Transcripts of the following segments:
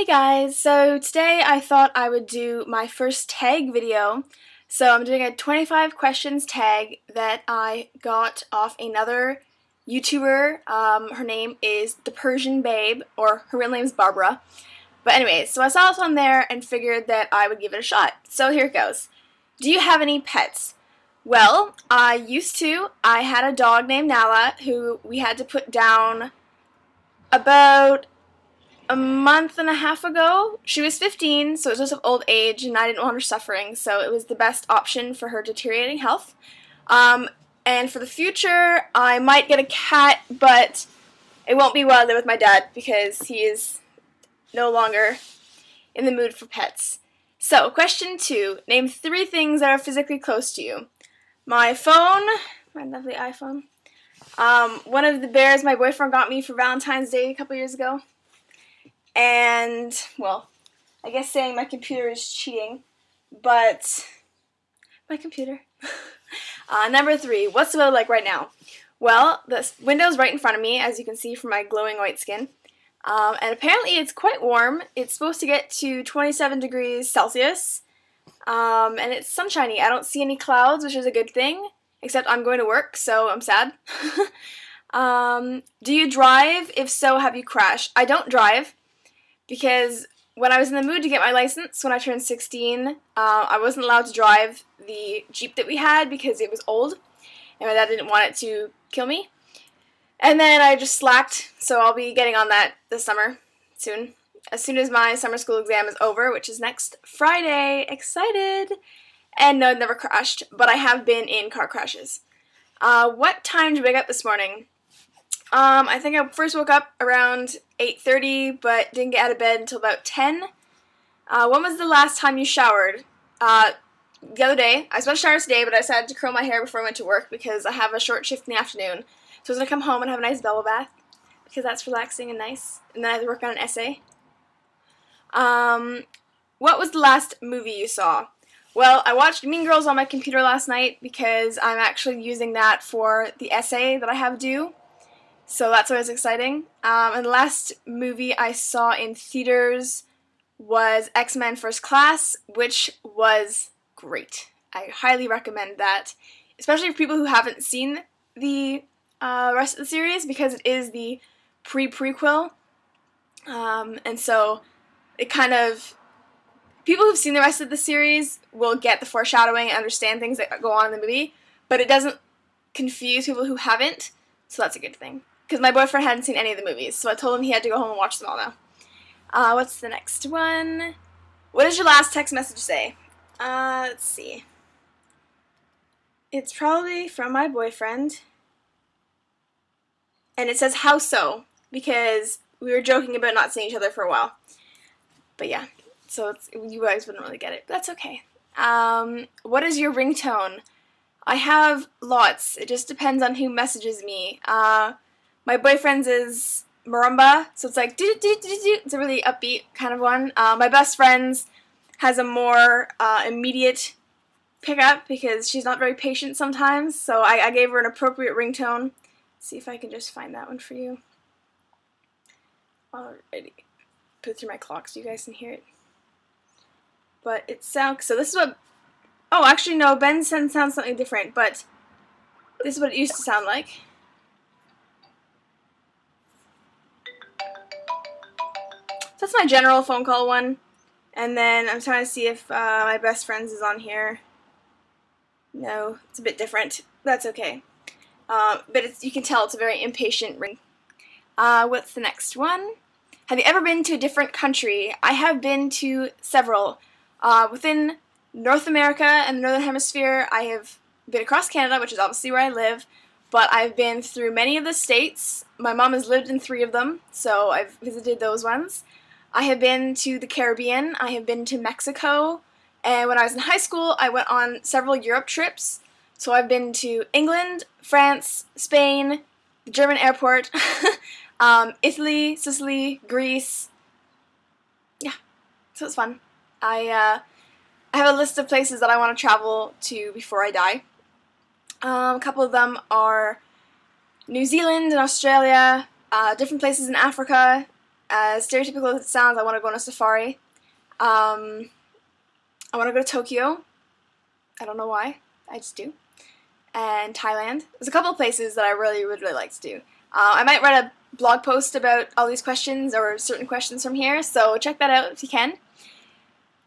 Hey guys, so today I thought I would do my first tag video. So I'm doing a 25 questions tag that I got off another YouTuber. Her name is The Persian Babe, or her real name is Barbara. But anyways, so I saw this on there and figured that I would give it a shot. So here it goes. Do you have any pets? Well, I used to. I had a dog named Nala who we had to put down about a month and a half ago. She was 15, so it was just of old age, and I didn't want her suffering, so it was the best option for her deteriorating health. And for the future, I might get a cat, but it won't be while I live with my dad, because he is no longer in the mood for pets. So, question 2. Name 3 things that are physically close to you. My phone, my lovely iPhone. One of the bears my boyfriend got me for Valentine's Day a couple years ago. And, well, I guess saying my computer is cheating, but my computer. Number 3, what's the weather like right now? Well, the window's right in front of me, as you can see from my glowing white skin. And apparently it's quite warm. It's supposed to get to 27 degrees Celsius, and it's sunshiny. I don't see any clouds, which is a good thing, except I'm going to work, so I'm sad. Do you drive? If so, have you crashed? I don't drive. Because when I was in the mood to get my license, when I turned 16, I wasn't allowed to drive the Jeep that we had because it was old, and my dad didn't want it to kill me. And then I just slacked, so I'll be getting on that this summer, soon. As soon as my summer school exam is over, which is next Friday. Excited! And no, I've never crashed, but I have been in car crashes. What time did you wake up this morning? I think I first woke up around 8:30, but didn't get out of bed until about 10. When was the last time you showered? The other day. I was supposed to shower today, but I decided to curl my hair before I went to work because I have a short shift in the afternoon. So I was going to come home and have a nice bubble bath because that's relaxing and nice. And then I have to work on an essay. What was the last movie you saw? Well, I watched Mean Girls on my computer last night because I'm actually using that for the essay that I have due. So that's always exciting. And the last movie I saw in theaters was X-Men First Class, which was great. I highly recommend that, especially for people who haven't seen the rest of the series, because it is the prequel. And so it kind of, people who've seen the rest of the series will get the foreshadowing and understand things that go on in the movie, but it doesn't confuse people who haven't, so that's a good thing. Because my boyfriend hadn't seen any of the movies, so I told him he had to go home and watch them all now. What's the next one? What does your last text message say? Let's see. It's probably from my boyfriend. And it says, how so? Because we were joking about not seeing each other for a while. But yeah, so you guys wouldn't really get it. But that's okay. What is your ringtone? I have lots. It just depends on who messages me. My boyfriend's is marimba, so it's like do-do-do-do-do. It's a really upbeat kind of one. My best friend's has a more immediate pickup because she's not very patient sometimes, so I gave her an appropriate ringtone. Let's see if I can just find that one for you. Alrighty. Put it through my clock so you guys can hear it. But it sounds, so this is what, oh actually no, Ben's sounds something different, but this is what it used to sound like. So that's my general phone call one. And then I'm trying to see if my best friend's is on here. No, it's a bit different. That's okay. But you can tell it's a very impatient ring. What's the next one? Have you ever been to a different country? I have been to several. Within North America and the Northern Hemisphere, I have been across Canada, which is obviously where I live. But I've been through many of the states. My mom has lived in 3 of them, so I've visited those ones. I have been to the Caribbean, I have been to Mexico, and when I was in high school, I went on several Europe trips. So I've been to England, France, Spain, the German airport, Italy, Sicily, Greece. Yeah, so it's fun. I have a list of places that I want to travel to before I die. A couple of them are New Zealand and Australia, different places in Africa, As stereotypical as it sounds, I want to go on a safari. I want to go to Tokyo. I don't know why. I just do. And Thailand. There's a couple of places that I really would really like to do. I might write a blog post about all these questions or certain questions from here, so check that out if you can.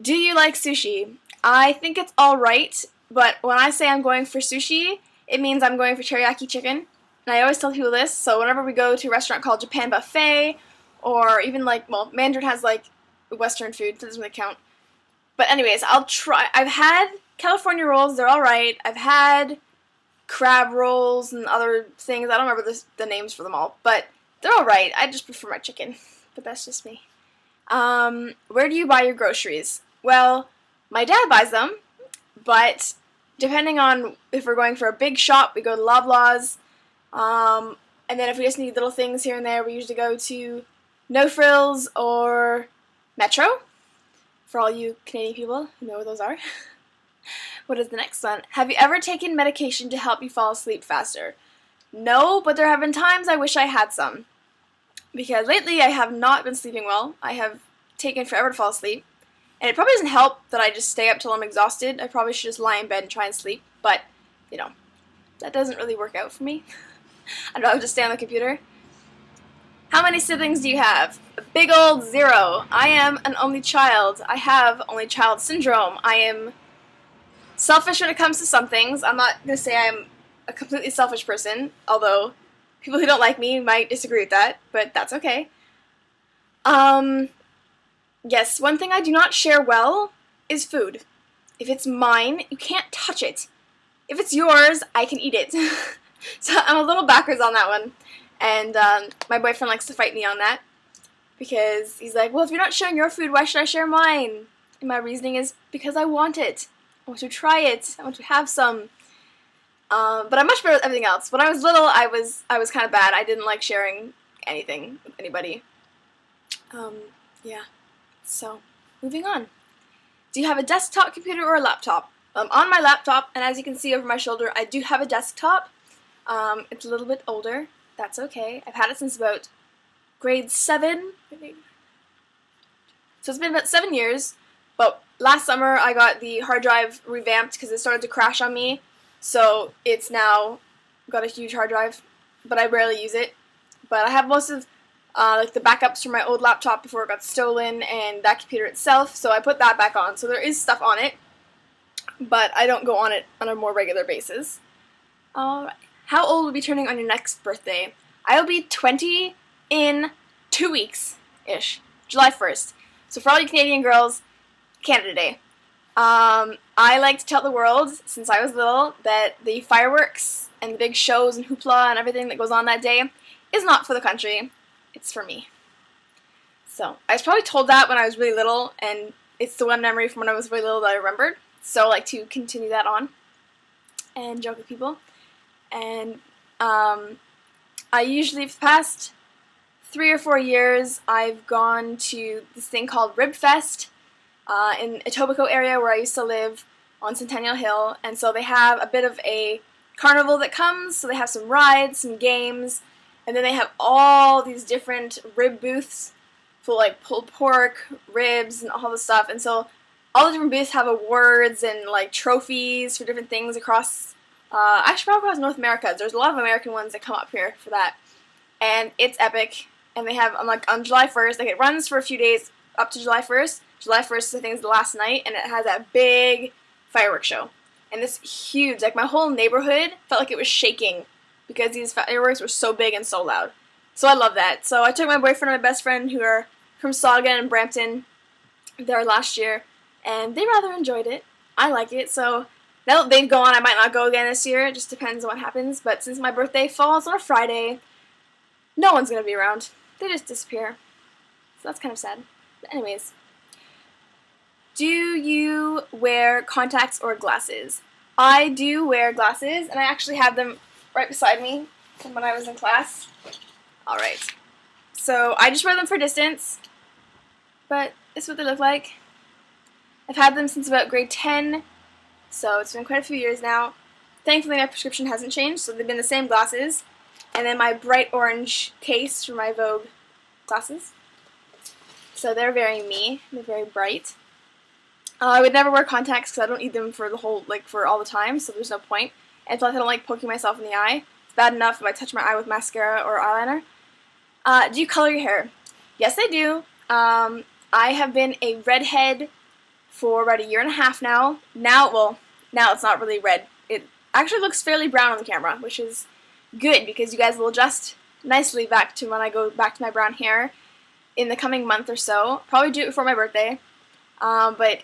Do you like sushi? I think it's alright, but when I say I'm going for sushi, it means I'm going for teriyaki chicken. And I always tell people this, so whenever we go to a restaurant called Japan Buffet, or even like, well, Mandarin has like Western food, so it doesn't really count. But anyways, I'll try. I've had California rolls, they're alright. I've had crab rolls and other things. I don't remember the names for them all, but they're alright. I just prefer my chicken, but that's just me. Where do you buy your groceries? Well, my dad buys them, but depending on if we're going for a big shop, we go to Loblaws. And then if we just need little things here and there, we usually go to No Frills or Metro, for all you Canadian people who know what those are. What is the next one? Have you ever taken medication to help you fall asleep faster? No, but there have been times I wish I had some. Because lately I have not been sleeping well. I have taken forever to fall asleep. And it probably doesn't help that I just stay up till I'm exhausted. I probably should just lie in bed and try and sleep. But, you know, that doesn't really work out for me. I'd rather just stay on the computer. How many siblings do you have? A big old 0. I am an only child. I have only child syndrome. I am selfish when it comes to some things. I'm not going to say I'm a completely selfish person, although people who don't like me might disagree with that, but that's okay. Yes, one thing I do not share well is food. If it's mine, you can't touch it. If it's yours, I can eat it. So I'm a little backwards on that one. And my boyfriend likes to fight me on that. Because he's like, well, if you're not sharing your food, why should I share mine? And my reasoning is because I want it. I want to try it. I want to have some. But I'm much better at everything else. When I was little, I was kind of bad. I didn't like sharing anything with anybody. Yeah. So, moving on. Do you have a desktop computer or a laptop? On my laptop, and as you can see over my shoulder, I do have a desktop. It's a little bit older. That's okay. I've had it since about grade 7. So it's been about 7 years. But last summer, I got the hard drive revamped because it started to crash on me. So it's now got a huge hard drive, but I rarely use it. But I have most of like the backups from my old laptop before it got stolen and that computer itself, so I put that back on. So there is stuff on it, but I don't go on it on a more regular basis. Alright. How old will you be turning on your next birthday? I will be 20 in 2 weeks-ish. July 1st. So for all you Canadian girls, Canada Day. I like to tell the world, since I was little, that the fireworks and the big shows and hoopla and everything that goes on that day is not for the country. It's for me. So, I was probably told that when I was really little, and it's the one memory from when I was really little that I remembered. So I like to continue that on and joke with people. And I usually, for the past 3 or 4 years, I've gone to this thing called Rib Fest in Etobicoke area where I used to live on Centennial Hill. And so they have a bit of a carnival that comes, so they have some rides, some games, and then they have all these different rib booths for like pulled pork, ribs, and all this stuff. And so all the different booths have awards and like trophies for different things across, actually probably across North America. There's a lot of American ones that come up here for that. And it's epic. And they have, on July 1st, like it runs for a few days up to July 1st. July 1st, I think, is the last night, and it has that big fireworks show. And it's huge. Like, my whole neighborhood felt like it was shaking because these fireworks were so big and so loud. So I love that. So I took my boyfriend and my best friend, who are from Sauga and Brampton, there last year, and they rather enjoyed it. I like it. So now that they've gone, I might not go again this year. It just depends on what happens. But since my birthday falls on a Friday, no one's going to be around. They just disappear. So that's kind of sad. But anyways. Do you wear contacts or glasses? I do wear glasses, and I actually have them right beside me from when I was in class. Alright. So I just wear them for distance, but this is what they look like. I've had them since about grade 10, so it's been quite a few years now. Thankfully my prescription hasn't changed, so they've been the same glasses. And then my bright orange case for my Vogue glasses. So they're very me. They're very bright. I would never wear contacts because I don't need them for the whole, like, for all the time, so there's no point. And plus I don't like poking myself in the eye. It's bad enough if I touch my eye with mascara or eyeliner. Do you color your hair? Yes, I do. I have been a redhead for about 1.5 years now. Now it's not really red. It actually looks fairly brown on the camera, which is good because you guys will adjust nicely back to when I go back to my brown hair in the coming month or so. Probably do it before my birthday. But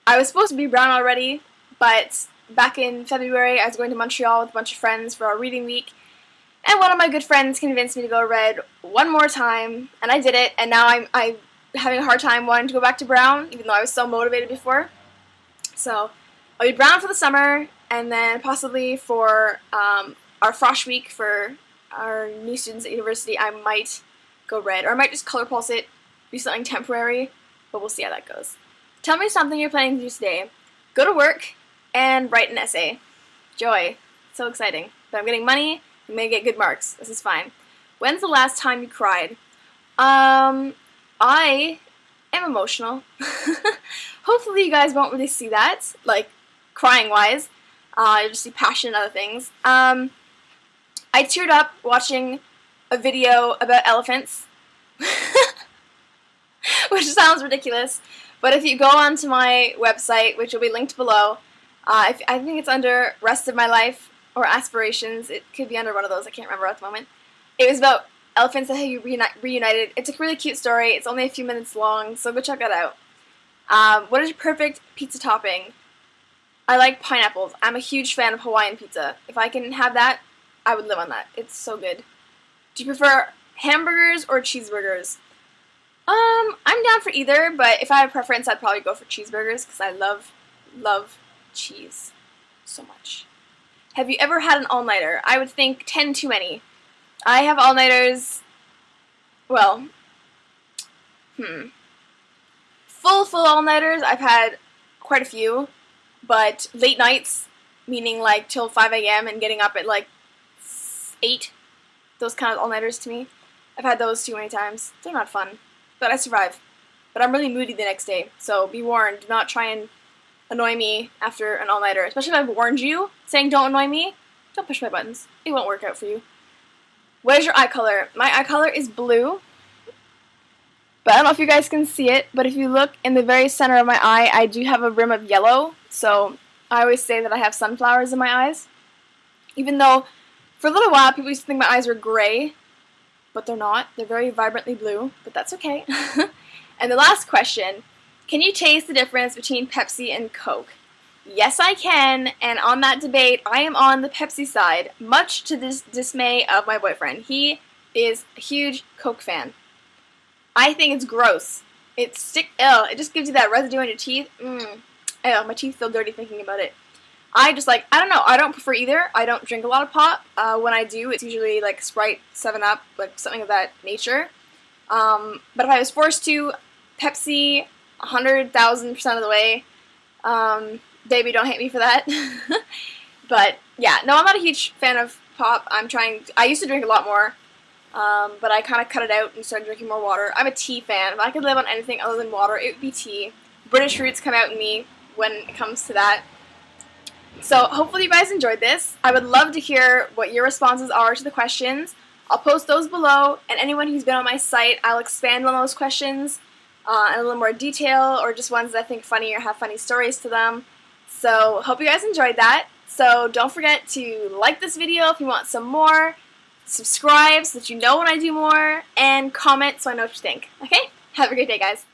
I was supposed to be brown already, but back in February I was going to Montreal with a bunch of friends for our reading week, and one of my good friends convinced me to go red one more time, and I did it, and now I'm having a hard time wanting to go back to brown, even though I was so motivated before. So I'll be brown for the summer, and then possibly for our frosh week for our new students at university, I might go red, or I might just color pulse it, do something temporary, but we'll see how that goes. Tell me something you're planning to do today. Go to work and write an essay. Joy. So exciting. But I'm getting money. I'm going to get good marks. This is fine. When's the last time you cried? I am emotional. Hopefully you guys won't really see that, like, crying-wise. You'll just see passion and other things. I teared up watching a video about elephants. Which sounds ridiculous. But if you go onto my website, which will be linked below, I think it's under Rest of My Life or Aspirations. It could be under one of those. I can't remember at the moment. It was about elephants that had reunited. It's a really cute story. It's only a few minutes long, so go check that out. What is your perfect pizza topping? I like pineapples. I'm a huge fan of Hawaiian pizza. If I can have that, I would live on that. It's so good. Do you prefer hamburgers or cheeseburgers? I'm down for either, but if I have a preference, I'd probably go for cheeseburgers because I love cheese so much. Have you ever had an all-nighter? I would think 10 too many. I have all-nighters, well, full all-nighters, I've had quite a few, but late nights, meaning like till 5 a.m. and getting up at like 8, those kind of all-nighters to me, I've had those too many times. They're not fun. But I survive. But I'm really moody the next day, so be warned. Do not try and annoy me after an all-nighter. Especially if I've warned you, saying don't annoy me. Don't push my buttons. It won't work out for you. What is your eye color? My eye color is blue. But I don't know if you guys can see it, but if you look in the very center of my eye, I do have a rim of yellow. So I always say that I have sunflowers in my eyes. Even though, for a little while, people used to think my eyes were gray. But they're not. They're very vibrantly blue, but that's okay. And the last question, can you taste the difference between Pepsi and Coke? Yes, I can, and on that debate, I am on the Pepsi side, much to the dismay of my boyfriend. He is a huge Coke fan. I think it's gross. It just gives you that residue on your teeth. Ew, my teeth feel dirty thinking about it. I don't know, I don't prefer either. I don't drink a lot of pop. When I do, it's usually like Sprite, 7-Up, like something of that nature. But if I was forced to, Pepsi, 100,000% of the way. Baby, don't hate me for that. But yeah, no, I'm not a huge fan of pop. I used to drink a lot more, but I kind of cut it out and started drinking more water. I'm a tea fan. If I could live on anything other than water, it would be tea. British roots come out in me when it comes to that. So hopefully you guys enjoyed this. I would love to hear what your responses are to the questions. I'll post those below, and anyone who's been on my site, I'll expand on those questions in a little more detail, or just ones that I think funny or have funny stories to them. So hope you guys enjoyed that. So don't forget to like this video if you want some more, subscribe so that you know when I do more, and comment so I know what you think. Okay? Have a great day, guys.